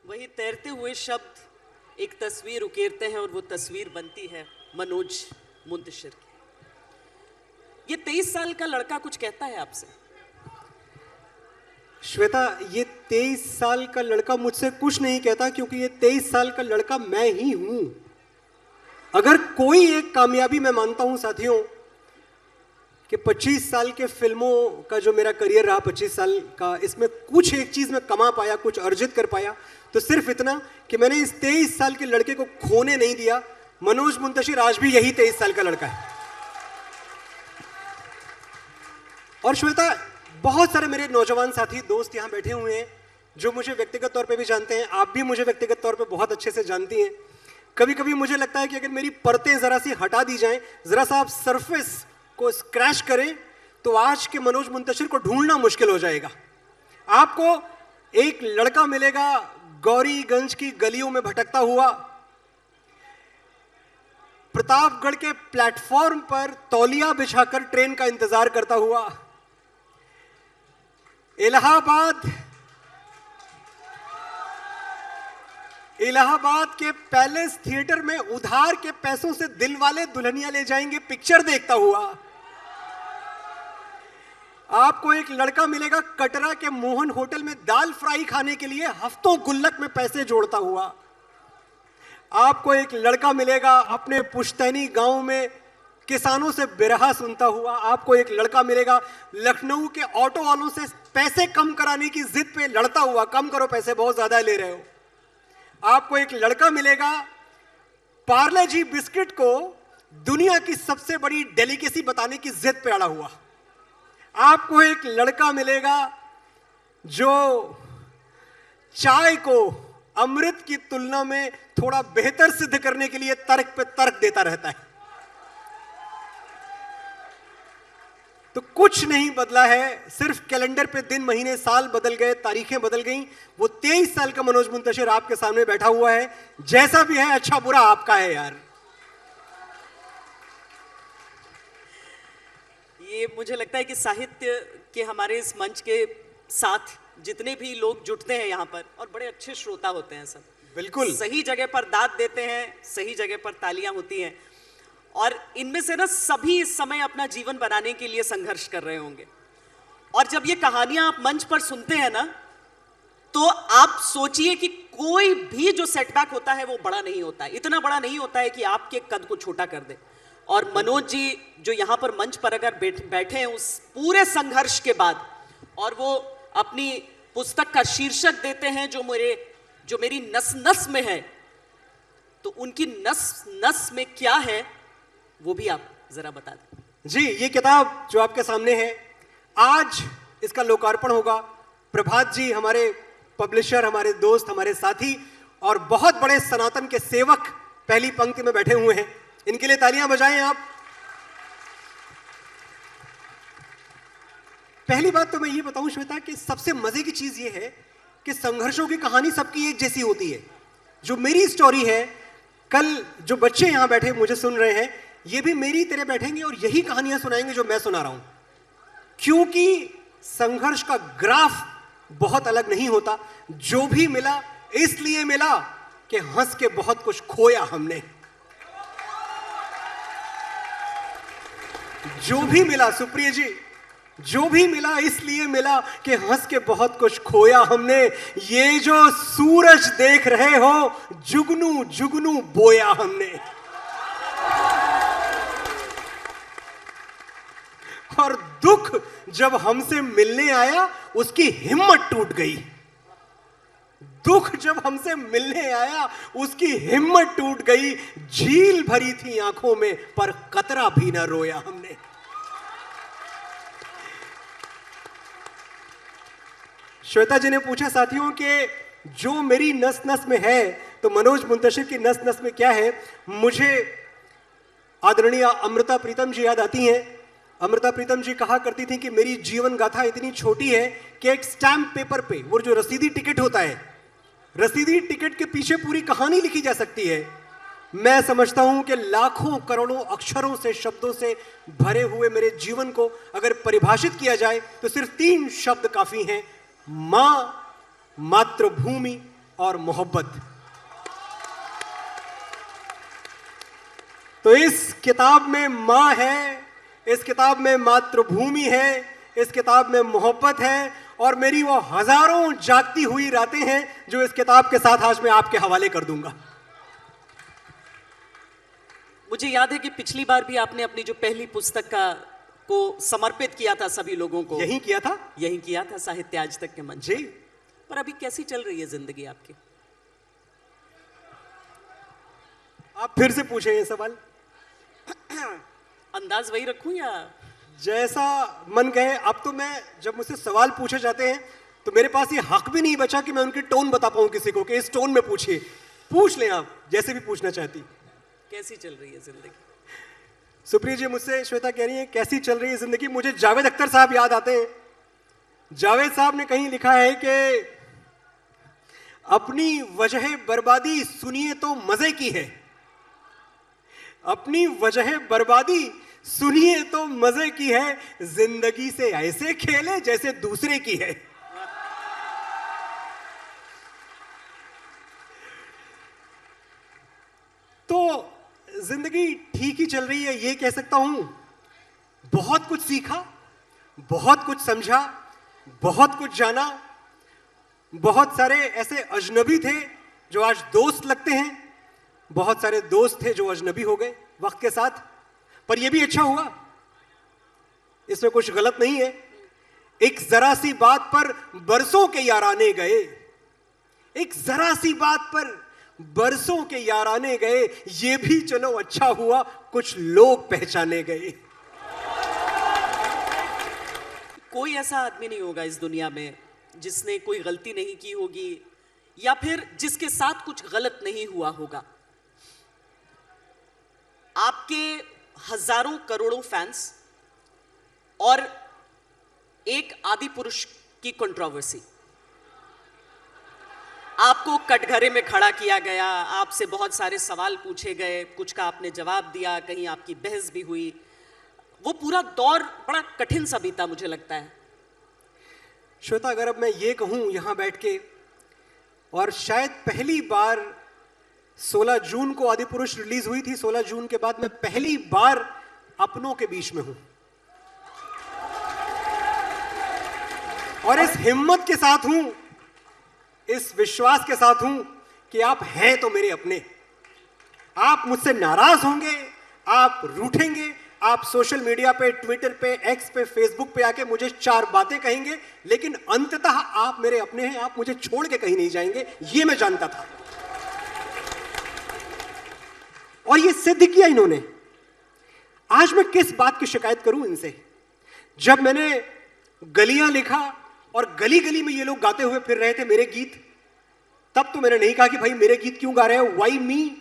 वही तैरते हुए शब्द एक तस्वीर उकेरते हैं और वो तस्वीर बनती है मनोज मुंतशिर की। ये 23 साल का लड़का कुछ कहता है आपसे। श्वेता, ये 23 साल का लड़का मुझसे कुछ नहीं कहता, क्योंकि ये 23 साल का लड़का मैं ही हूं। अगर कोई एक कामयाबी मैं मानता हूं साथियों कि 25 साल के फिल्मों का जो मेरा करियर रहा, 25 साल का, इसमें कुछ एक चीज मैं कमा पाया, कुछ अर्जित कर पाया, तो सिर्फ इतना कि मैंने इस 23 साल के लड़के को खोने नहीं दिया। मनोज मुंतशिर आज भी यही 23 साल का लड़का है। और श्वेता, बहुत सारे मेरे नौजवान साथी दोस्त यहां बैठे हुए हैं जो मुझे व्यक्तिगत तौर पे भी जानते हैं। आप भी मुझे व्यक्तिगत तौर पे बहुत अच्छे से जानती हैं। कभी कभी मुझे लगता है कि अगर मेरी परतें जरा सी हटा दी जाएं, जरा सा आप सरफेस को स्क्रैच करें, तो आज के मनोज मुंतशिर को ढूंढना मुश्किल हो जाएगा। आपको एक लड़का मिलेगा गौरीगंज की गलियों में भटकता हुआ, प्रतापगढ़ के प्लेटफॉर्म पर तौलिया बिछाकर ट्रेन का इंतजार करता हुआ, इलाहाबाद के पैलेस थिएटर में उधार के पैसों से दिल वाले दुल्हनिया ले जाएंगे पिक्चर देखता हुआ। आपको एक लड़का मिलेगा कटरा के मोहन होटल में दाल फ्राई खाने के लिए हफ्तों गुल्लक में पैसे जोड़ता हुआ। आपको एक लड़का मिलेगा अपने पुश्तैनी गांव में किसानों से बिरहा सुनता हुआ। आपको एक लड़का मिलेगा लखनऊ के ऑटो वालों से पैसे कम कराने की जिद पे लड़ता हुआ, कम करो पैसे बहुत ज्यादा ले रहे हो। आपको एक लड़का मिलेगा पार्ले जी बिस्किट को दुनिया की सबसे बड़ी डेलिकेसी बताने की जिद पे अड़ा हुआ। आपको एक लड़का मिलेगा जो चाय को अमृत की तुलना में थोड़ा बेहतर सिद्ध करने के लिए तर्क पे तर्क देता रहता है। तो कुछ नहीं बदला है, सिर्फ कैलेंडर पे दिन महीने साल बदल गए, तारीखें बदल गईं। वो 23 साल का मनोज मुंतशिर आपके सामने बैठा हुआ है। जैसा भी है, अच्छा बुरा आपका है यार। ये मुझे लगता है कि साहित्य के हमारे इस मंच के साथ जितने भी लोग जुटते हैं यहाँ पर, और बड़े अच्छे श्रोता होते हैं सब, बिल्कुल सही जगह पर दाद देते हैं, सही जगह पर तालियां होती हैं, और इनमें से ना सभी इस समय अपना जीवन बनाने के लिए संघर्ष कर रहे होंगे। और जब ये कहानियां आप मंच पर सुनते हैं ना, तो आप सोचिए कि कोई भी जो सेटबैक होता है वो बड़ा नहीं होता है, इतना बड़ा नहीं होता है कि आपके कद को छोटा कर दे। और मनोज जी जो यहाँ पर मंच पर अगर बैठे हैं उस पूरे संघर्ष के बाद, और वो अपनी पुस्तक का शीर्षक देते हैं जो मेरी नस नस में है, तो उनकी नस नस में क्या है वो भी आप जरा बता दें। जी, ये किताब जो आपके सामने है, आज इसका लोकार्पण होगा। प्रभात जी हमारे पब्लिशर, हमारे दोस्त, हमारे साथी और बहुत बड़े सनातन के सेवक पहली पंक्ति में बैठे हुए हैं। इनके लिए तालियां बजाएं आप। पहली बात तो मैं ये बताऊं श्वेता कि सबसे मजे की चीज ये है कि संघर्षों की कहानी सबकी एक जैसी होती है। जो मेरी स्टोरी है, कल जो बच्चे यहां बैठे मुझे सुन रहे हैं, ये भी मेरी तरह बैठेंगे और यही कहानियां सुनाएंगे जो मैं सुना रहा हूं, क्योंकि संघर्ष का ग्राफ बहुत अलग नहीं होता। जो भी मिला इसलिए मिला कि हंस के बहुत कुछ खोया हमने। जो भी मिला, सुप्रिया जी, जो भी मिला इसलिए मिला कि हंस के बहुत कुछ खोया हमने। ये जो सूरज देख रहे हो, जुगनू जुगनू बोया हमने। और दुख जब हमसे मिलने आया उसकी हिम्मत टूट गई। दुख जब हमसे मिलने आया उसकी हिम्मत टूट गई। झील भरी थी आंखों में पर कतरा भी ना रोया हमने। श्वेता जी ने पूछा साथियों कि जो मेरी नस नस में है, तो मनोज मुंतशिर की नस नस में क्या है। मुझे आदरणीय अमृता प्रीतम जी याद आती हैं। अमृता प्रीतम जी कहा करती थी कि मेरी जीवन गाथा इतनी छोटी है कि एक स्टैम्प पेपर पे वो जो रसीदी टिकट होता है, रसीदी टिकट के पीछे पूरी कहानी लिखी जा सकती है। मैं समझता हूं कि लाखों करोड़ों अक्षरों से, शब्दों से भरे हुए मेरे जीवन को अगर परिभाषित किया जाए तो सिर्फ 3 शब्द काफी हैं: मां, मातृभूमि, और मोहब्बत। तो इस किताब में माँ है, इस किताब में मातृभूमि है, इस किताब में मोहब्बत है, और मेरी वो हजारों जागती हुई रातें हैं जो इस किताब के साथ आज मैं आपके हवाले कर दूंगा। मुझे याद है कि पिछली बार भी आपने अपनी जो पहली पुस्तक को समर्पित किया था सभी लोगों को, यही किया था, यही किया था साहित्य आज तक के मंच जी। पर। अभी कैसी चल रही है जिंदगी आपकी? आप फिर से पूछे ये सवाल। अंदाज वही रखूं या जैसा मन कहे। अब तो मैं, जब मुझसे सवाल पूछे जाते हैं तो मेरे पास ये हक भी नहीं बचा कि मैं उनकी टोन बता पाऊं किसी को कि इस टोन में पूछिए। पूछ लें आप जैसे भी पूछना चाहती। कैसी चल रही है जिंदगी? सुप्रिया जी मुझसे श्वेता कह रही है कैसी चल रही है जिंदगी। मुझे जावेद अख्तर साहब याद आते हैं। जावेद साहब ने कहीं लिखा है कि अपनी वजह बर्बादी सुनिए तो मजे की है, अपनी वजह बर्बादी सुनिए तो मजे की है, जिंदगी से ऐसे खेले जैसे दूसरे की है। तो जिंदगी ठीक ही चल रही है ये कह सकता हूं। बहुत कुछ सीखा, बहुत कुछ समझा, बहुत कुछ जाना। बहुत सारे ऐसे अजनबी थे जो आज दोस्त लगते हैं, बहुत सारे दोस्त थे जो अजनबी हो गए वक्त के साथ। पर यह भी अच्छा हुआ, इसमें कुछ गलत नहीं है। एक जरा सी बात पर बरसों के याराने गए, एक जरा सी बात पर बरसों के याराने गए, ये भी चलो अच्छा हुआ कुछ लोग पहचाने गए। कोई ऐसा आदमी नहीं होगा इस दुनिया में जिसने कोई गलती नहीं की होगी या फिर जिसके साथ कुछ गलत नहीं हुआ होगा। आपके हजारों करोड़ों फैंस और एक आदि पुरुष की कंट्रोवर्सी, आपको कटघरे में खड़ा किया गया, आपसे बहुत सारे सवाल पूछे गए, कुछ का आपने जवाब दिया, कहीं आपकी बहस भी हुई। वो पूरा दौर बड़ा कठिन सा बीता मुझे लगता है। श्वेता, अगर अब मैं ये कहूं यहां बैठ के, और शायद पहली बार 16 जून को आदि पुरुष रिलीज हुई थी, 16 जून के बाद मैं पहली बार अपनों के बीच में हूं, और इस हिम्मत के साथ हूं, इस विश्वास के साथ हूं कि आप हैं तो मेरे अपने। आप मुझसे नाराज होंगे, आप रूठेंगे, आप सोशल मीडिया पे, ट्विटर पे, एक्स पे, फेसबुक पे आके मुझे 4 बातें कहेंगे, लेकिन अंततः आप मेरे अपने हैं, आप मुझे छोड़ के कहीं नहीं जाएंगे, ये मैं जानता था। और ये सिद्ध किया इन्होंने। आज मैं किस बात की शिकायत करूं इनसे? जब मैंने गलियां लिखा और गली गली में ये लोग गाते हुए फिर रहे थे मेरे गीत, तब तो मैंने नहीं कहा कि भाई मेरे गीत क्यों गा रहे हो, वाई मी।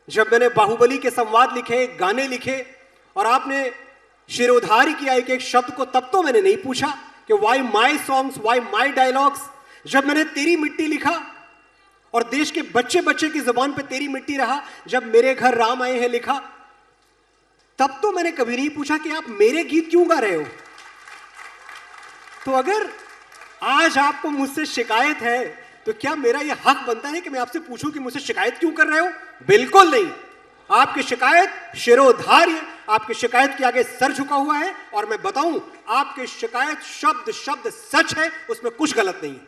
जब मैंने बाहुबली के संवाद लिखे, गाने लिखे, और आपने शिरोधार्य किया एक एक शब्द को, तब तो मैंने नहीं पूछा कि why my songs, why my dialogues. जब मैंने तेरी मिट्टी लिखा और देश के बच्चे बच्चे की जुबान पे तेरी मिट्टी रहा, जब मेरे घर राम आए हैं लिखा, तब तो मैंने कभी नहीं पूछा कि आप मेरे गीत क्यों गा रहे हो। तो अगर आज आपको मुझसे शिकायत है तो क्या मेरा यह हक बनता है कि मैं आपसे पूछूं कि मुझसे शिकायत क्यों कर रहे हो? बिल्कुल नहीं। आपकी शिकायत शिरोधार्य, आपकी शिकायत के आगे सर झुका हुआ है, और मैं बताऊं आपकी शिकायत शब्द शब्द सच है, उसमें कुछ गलत नहीं है।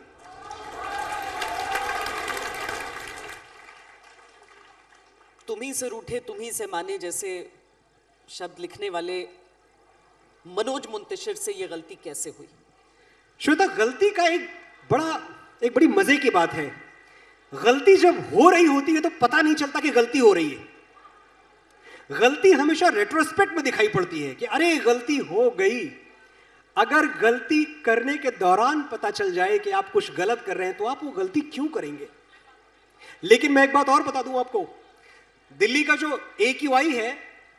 तुम्ही से रूठे तुम्ही से माने जैसे शब्द लिखने वाले मनोज मुंतशिर से ये गलती कैसे हुई? श्वेता, गलती का एक बड़ी मजे की बात है। गलती जब हो रही होती है तो पता नहीं चलता कि गलती हो रही है। गलती हमेशा रेट्रोस्पेक्ट में दिखाई पड़ती है कि अरे गलती हो गई। अगर गलती करने के दौरान पता चल जाए कि आप कुछ गलत कर रहे हैं तो आप वो गलती क्यों करेंगे? लेकिन मैं एक बात और बता दूं आपको, दिल्ली का जो AQI है,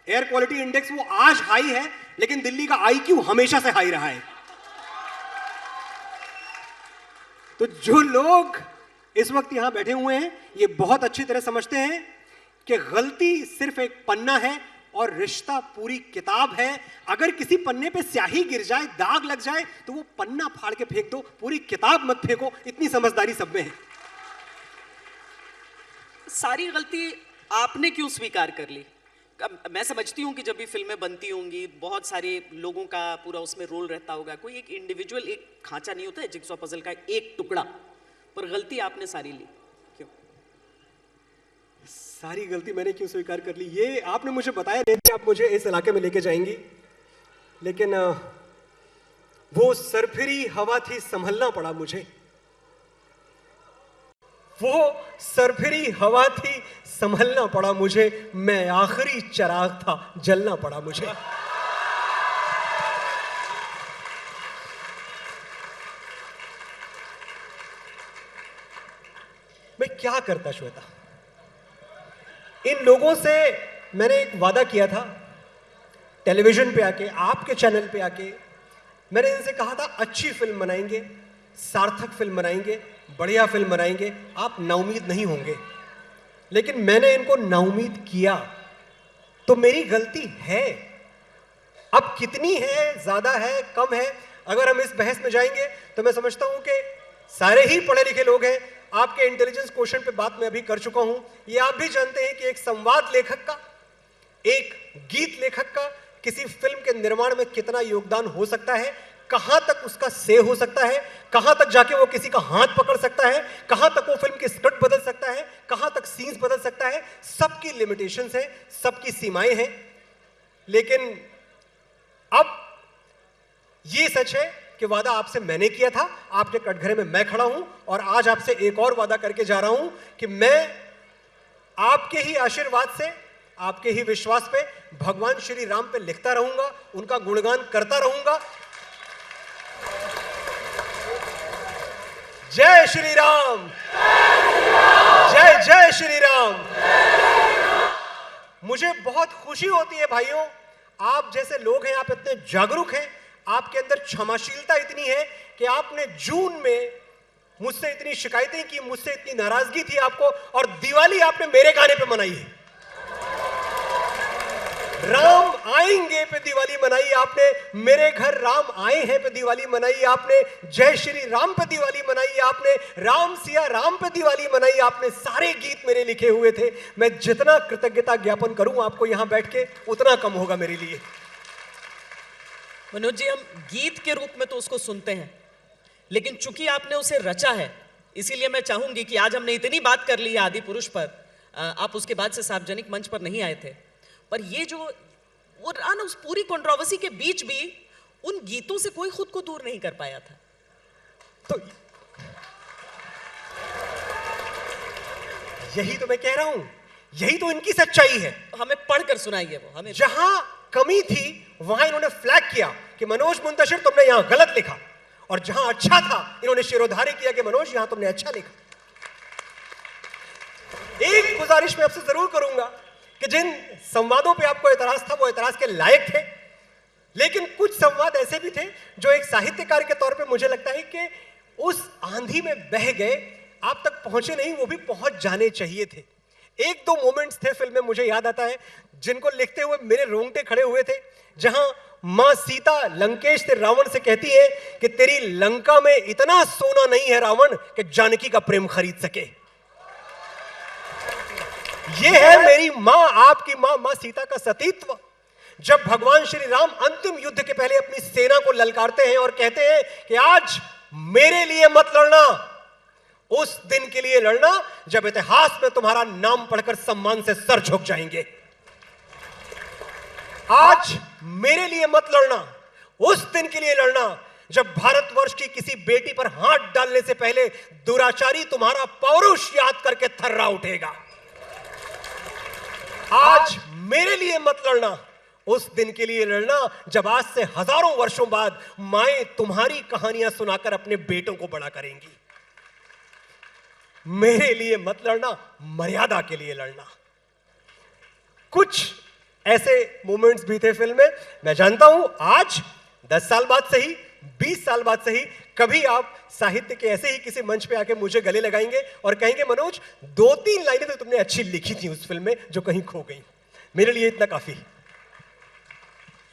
एयर क्वालिटी इंडेक्स, वो आज हाई है, लेकिन दिल्ली का IQ हमेशा से हाई रहा है। तो जो लोग इस वक्त यहां बैठे हुए हैं ये बहुत अच्छी तरह समझते हैं कि गलती सिर्फ एक पन्ना है और रिश्ता पूरी किताब है। अगर किसी पन्ने पे स्याही गिर जाए, दाग लग जाए, तो वो पन्ना फाड़ के फेंक दो, पूरी किताब मत फेंको। इतनी समझदारी सब में है। सारी गलती आपने क्यों स्वीकार कर ली? मैं समझती हूँ कि जब भी फिल्में बनती होंगी बहुत सारे लोगों का पूरा उसमें रोल रहता होगा, कोई एक इंडिविजुअल, एक खांचा नहीं होता है जिगसॉ पजल का एक टुकड़ा, पर गलती आपने सारी ली क्यों? सारी गलती मैंने क्यों स्वीकार कर ली, ये आपने मुझे बताया नहीं कि आप मुझे इस इलाके में लेके जाएंगी, लेकिन वो सरफिरी हवा थी, संभलना पड़ा मुझे। वो सरफिरी हवा थी, संभलना पड़ा मुझे। मैं आखिरी चिराग था, जलना पड़ा मुझे। मैं क्या करता श्वेता? इन लोगों से मैंने एक वादा किया था, टेलीविजन पे आके, आपके चैनल पे आके मैंने इनसे कहा था अच्छी फिल्म बनाएंगे, सार्थक फिल्म बनाएंगे, बढ़िया फिल्म बनाएंगे, आप नाउमीद नहीं होंगे। लेकिन मैंने इनको नाउमीद किया, तो मेरी गलती है। अब कितनी है, ज्यादा है, कम है, अगर हम इस बहस में जाएंगे तो मैं समझता हूं कि सारे ही पढ़े लिखे लोग हैं। आपके इंटेलिजेंस क्वेश्चन पे बात मैं अभी कर चुका हूं। ये आप भी जानते हैं कि एक संवाद लेखक का, एक गीत लेखक का किसी फिल्म के निर्माण में कितना योगदान हो सकता है, कहां तक उसका से हो सकता है, कहां तक जाके वो किसी का हाथ पकड़ सकता है, कहां तक वो फिल्म की स्क्रिप्ट बदल सकता है, कहां तक सीन्स बदल सकता है। सबकी लिमिटेशंस हैं, सबकी सीमाएं हैं। लेकिन अब ये सच है कि वादा आपसे मैंने किया था, आपके कटघरे में मैं खड़ा हूं, और आज आपसे एक और वादा करके जा रहा हूं कि मैं आपके ही आशीर्वाद से, आपके ही विश्वास पे भगवान श्री राम पे लिखता रहूंगा, उनका गुणगान करता रहूंगा। जय श्री राम, जय जय श्री राम। मुझे बहुत खुशी होती है भाइयों, आप जैसे लोग हैं, आप इतने जागरूक हैं, आपके अंदर क्षमाशीलता इतनी है कि आपने जून में मुझसे इतनी शिकायतें की, मुझसे इतनी नाराजगी थी आपको, और दिवाली आपने मेरे गाने पे मनाई है। राम आएंगे पे दिवाली मनाई आपने, मेरे घर राम आए हैं पे दिवाली मनाई आपने, जय श्री राम पे दिवाली मनाई आपने, राम सिया राम पे दिवाली मनाई आपने। सारे गीत मेरे लिखे हुए थे। मैं जितना कृतज्ञता ज्ञापन करूं आपको यहां बैठ के, उतना कम होगा मेरे लिए। मनोज जी, हम गीत के रूप में तो उसको सुनते हैं, लेकिन चूंकि आपने उसे रचा है, इसीलिए मैं चाहूंगी कि आज हमने इतनी बात कर ली है आदि पुरुष पर, आप उसके बाद से सार्वजनिक मंच पर नहीं आए थे, पर ये जो वो ना, उस पूरी कंट्रोवर्सी के बीच भी उन गीतों से कोई खुद को दूर नहीं कर पाया था। तो यही तो मैं कह रहा हूं, यही तो इनकी सच्चाई है। हमें पढ़कर सुनाइए वो हमें। जहां कमी थी वहां इन्होंने फ्लैग किया कि मनोज मुंतशिर तुमने यहां गलत लिखा, और जहां अच्छा था इन्होंने शिरोधार्य किया कि मनोज यहां तुमने अच्छा लिखा। एक गुजारिश मैं आपसे जरूर करूंगा कि जिन संवादों पे आपको एतराज था वो एतराज के लायक थे, लेकिन कुछ संवाद ऐसे भी थे जो एक साहित्यकार के तौर पे मुझे लगता है कि उस आंधी में बह गए, आप तक पहुंचे नहीं, वो भी पहुंच जाने चाहिए थे। एक दो मोमेंट्स थे फिल्म में, मुझे याद आता है, जिनको लिखते हुए मेरे रोंगटे खड़े हुए थे। जहां मां सीता लंकेश से रावण से कहती है कि तेरी लंका में इतना सोना नहीं है रावण कि जानकी का प्रेम खरीद सके। यह है मेरी मां, आपकी मां, मां सीता का सतीत्व। जब भगवान श्री राम अंतिम युद्ध के पहले अपनी सेना को ललकारते हैं और कहते हैं कि आज मेरे लिए मत लड़ना, उस दिन के लिए लड़ना जब इतिहास में तुम्हारा नाम पढ़कर सम्मान से सर झुक जाएंगे। आज मेरे लिए मत लड़ना, उस दिन के लिए लड़ना जब भारतवर्ष की किसी बेटी पर हाथ डालने से पहले दुराचारी तुम्हारा पौरुष याद करके थर्रा उठेगा। आज मेरे लिए मत लड़ना, उस दिन के लिए लड़ना जब आज से हजारों वर्षों बाद माएं तुम्हारी कहानियां सुनाकर अपने बेटों को बड़ा करेंगी। मेरे लिए मत लड़ना, मर्यादा के लिए लड़ना। कुछ ऐसे मोमेंट्स भी थे फिल्म में। मैं जानता हूं आज 10 साल बाद सही, 20 साल बाद सही, कभी आप साहित्य के ऐसे ही किसी मंच पे आके मुझे गले लगाएंगे और कहेंगे मनोज 2-3 लाइनें तो तुमने अच्छी लिखी थी उस फिल्म में जो कहीं खो गई। मेरे लिए इतना काफी।